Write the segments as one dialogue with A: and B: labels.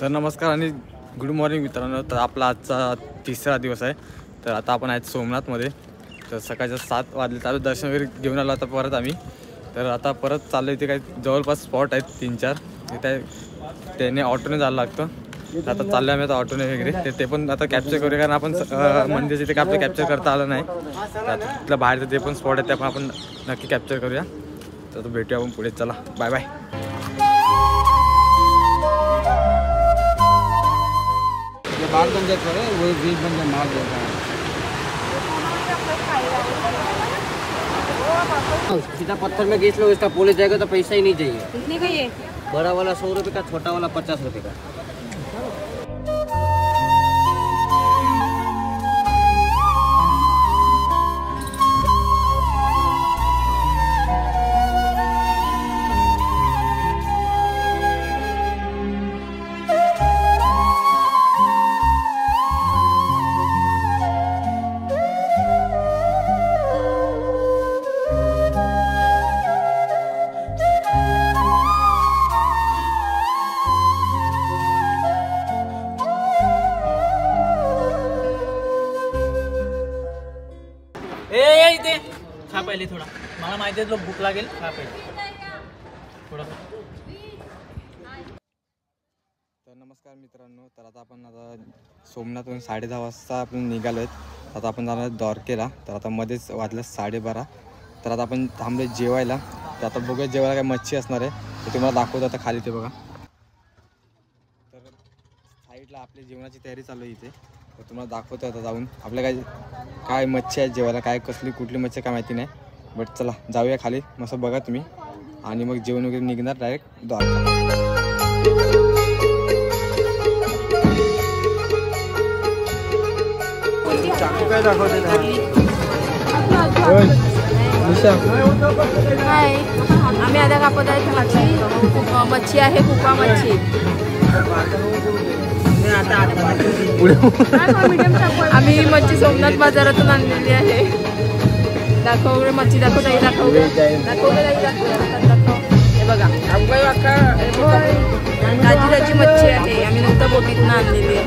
A: तर नमस्कार आणि गुड मॉर्निंग मित्रांनो. तर आपला आजचा तिसरा दिवस आहे. तर आता आपण आहेत सोमनाथमध्ये. तर सकाळच्या 7 वाजले चालू दर्शन वगैरे घेऊन आलो आता परत आम्ही. तर आता परत चाललो. इथे काही जवळपास स्पॉट आहेत 3-4 तिथे त्याने ऑटोने जायला लागतं. तर आता चाललो आम्ही आता ऑटोने वगैरे. ते पण आता कॅप्चर करूया कारण आपण मंदिर जिथे आपलं कॅप्चर करता आलं नाही. तर आता तिथलं बाहेरचं जे पण स्पॉट आहे ते आपण नक्की कॅप्चर करूया. तर भेटूया आपण पुढे. चला बाय बाय.
B: बाग बन जाता है वही बीज बन जाए मार देता है। सीधा पत्थर में घिस लो, इसका पोले जाएगा तो पैसा ही नहीं चाहिए।
C: कितने का ये?
B: बड़ा वाला 100 रुपये का, छोटा वाला 50 रुपये का।
D: इथे खा पहिले थोडा, मला माहिती आहे तुला भूक लागेल, खा पहिले थोडा.
A: तर नमस्कार मित्रांनो. तर आता आपण सोमनाथहून 10:30 वाजता आपण निघालो आहेत. आता आपण जाणार द्वारकेला. तर आता मध्येच वाजलं 12:30. तर आता आपण थांबलो जेवायला. तर आता बघूया जेवायला काय मच्छी असणार आहे ते तुम्हाला दाखवतो. आता खाली ते बघा. तर साईडला आपली जेवणाची तयारी चालू आहे इथे. तर तुम्हाला दाखवतो आता जाऊन आपल्या काय मच्छी आहे जेवायला. काय कसली कुठली मच्छी काय माहिती नाही. बट चला जाऊया खाली, मस्त बघा तुम्ही. आणि मग जेवण वगैरे निघणार डायरेक्ट द्वारका.
B: काय दाखवते
C: हाय, आम्ही आता कापत आहे मच्छी आहे, कुपा मच्छी. आम्ही मच्छी सोमनाथ बाजारातून आणलेली आहे. दाखव मच्छी, दाखव ताई, दाखव हे बघा. ताजी ताजी मच्छी आहे. आम्ही नंतर बोटीतून आणलेली आहे.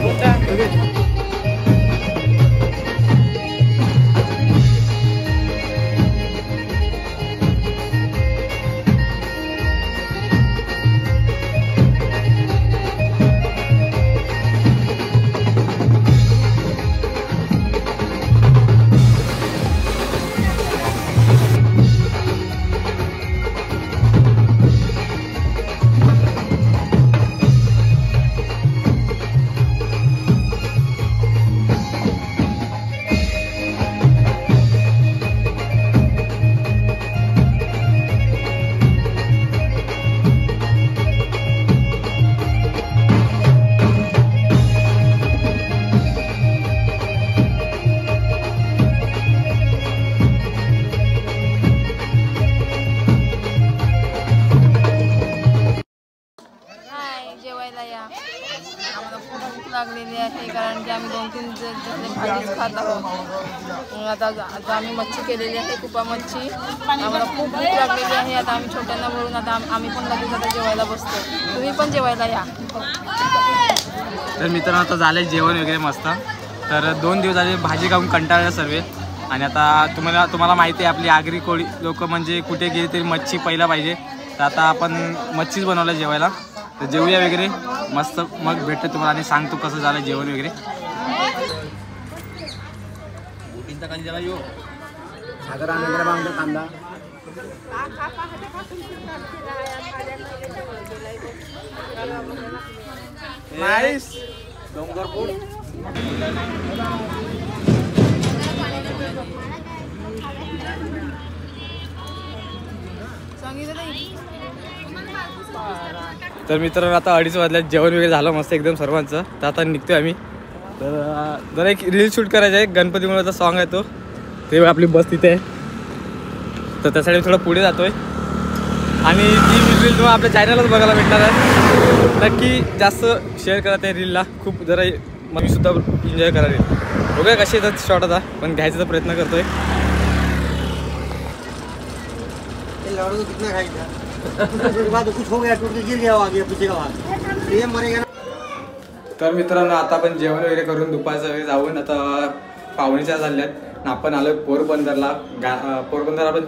C: लागलेली आहे कारण की आम्ही 2-3 भाजीच खात आहोत. आता आम्ही मच्छी केलेली आहे, कुपा मच्छी. आम्हाला खूप भूक लागलेली आहे. आता आम्ही छोट्यांना भरून आता आम्ही पण लगेच आता जेवायला बसतो. तुम्ही पण जेवायला या.
A: तर मित्रांनो आता झालं जेवण वगैरे मस्त. तर 2 दिवस झाले भाजी खाऊन कंटाळले सर्व. आणि आता तुम्हाला माहिती आहे आपली आगरी कोळी लोक म्हणजे कुठे गेली तरी मच्छी पहिला पाहिजे. तर आता आपण मच्छीच बनवलं जेवायला. तर जेवूया वगैरे मस्त, मग भेटतो तुम्हाला आणि सांगतो कसं झालं जेवण वगैरे.
B: कांदा नाईस डोंगरपूर.
A: तर मित्रांनो आता 2:30 वाजल्यात जेवण वगैरे झालं मस्त एकदम सर्वांचं. तर आता निघतोय आम्ही. तर जरा एक रील शूट करायचं आहे. गणपती मुळाचा सॉन्ग आहे तो. ते आपली बस तिथे आहे. तर त्यासाठी थोडं पुढे जातोय. आणि ती रील तुम्हाला आपल्या चॅनलच बघायला भेटणार आहे. नक्की जास्त शेअर करा त्या रीलला. खूप जरा मी सुद्धा एन्जॉय करायला. बघूया कसे येतात शॉट आता, पण घ्यायचा प्रयत्न करतोय.
B: लड़ू कितना खाएगा? उसके बाद कुछ हो गया, टूट के गिर गया, आगे पीछे का भाग ये मरेगा ना.
A: तर मित्रांनो आता आपण जेवण वगैरे करून दुपारचं वेळ जाऊन आता 4:45 झाल्यात. आपण आलो पोरबंदरला. पोरबंदर आपण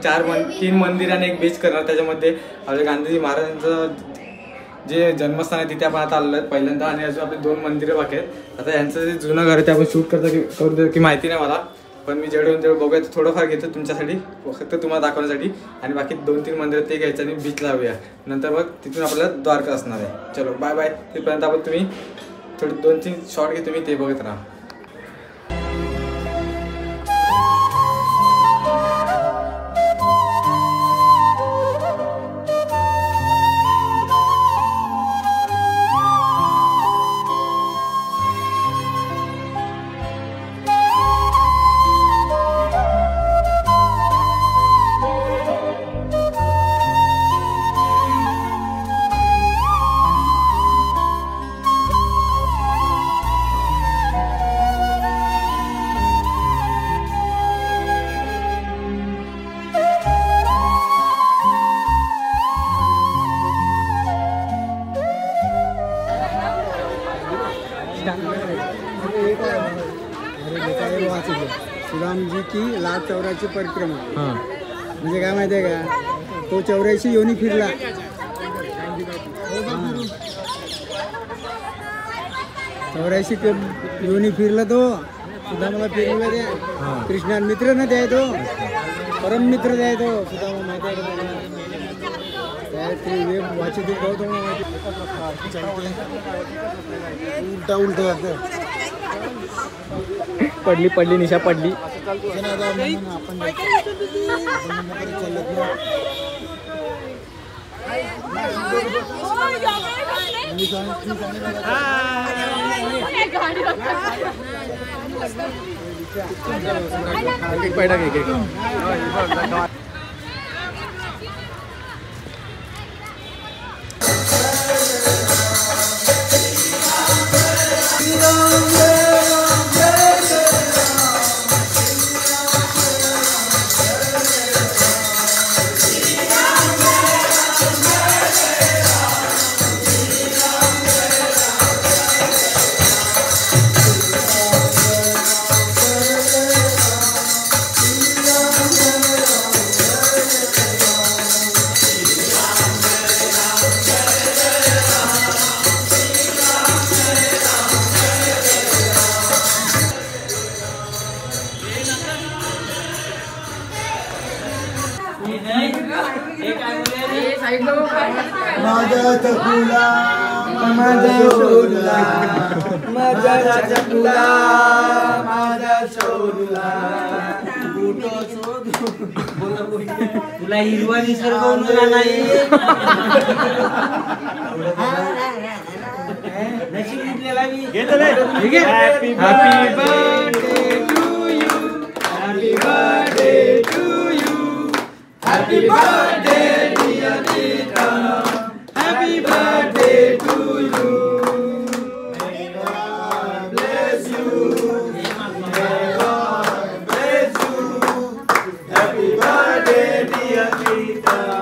A: 3 मंदिर आणि एक बीच करणार. त्याच्यामध्ये आपल्या गांधीजी महाराजांचं जे जन्मस्थान आहे तिथे आपण आता आलेलो आहेत पहिल्यांदा. आणि अजून आपले 2 मंदिरं बाकी आहेत. आता यांचं जे जुनं घर आहे ते आपण शूट करून देतो की माहिती नाही मला, पण मी जेवढं बघूया थोडंफार घेतो तुमच्यासाठी, फक्त तुम्हाला दाखवण्यासाठी. आणि बाकी 2-3 मंदिरं ते घ्यायचं आणि बीच लावूया. नंतर मग तिथून आपल्याला द्वारका असणार आहे. चलो बाय बाय. तिथपर्यंत आपण तुम्ही थोडे 2-3 शॉर्ट घेतो मी, ते बघत राहा.
B: सुदाम जी की लाल चौराची परिक्रमा. म्हणजे काय माहिती आहे का, तो 84 योनी फिरला. 84 योनी फिरला तो. सुदामाला फिरला ते कृष्णा मित्र ना द्याय तो, परम मित्र द्याय तो सुदामा. माहिती आहे का ते वेब वाचित होतो उलटा उलटा
A: पडली निशा पडली.
B: आपण माझा चकुला माझा शोधला, माझा चकुला माझा शोधला.
D: तुला हिरवा निसर्ग उरला नाही. नशीब घेतलेला मी.
A: Happy birthday to you, happy birthday to you, happy birthday dear Vikram, happy birthday to you. May God bless you, may God bless you, happy birthday dear Vikram.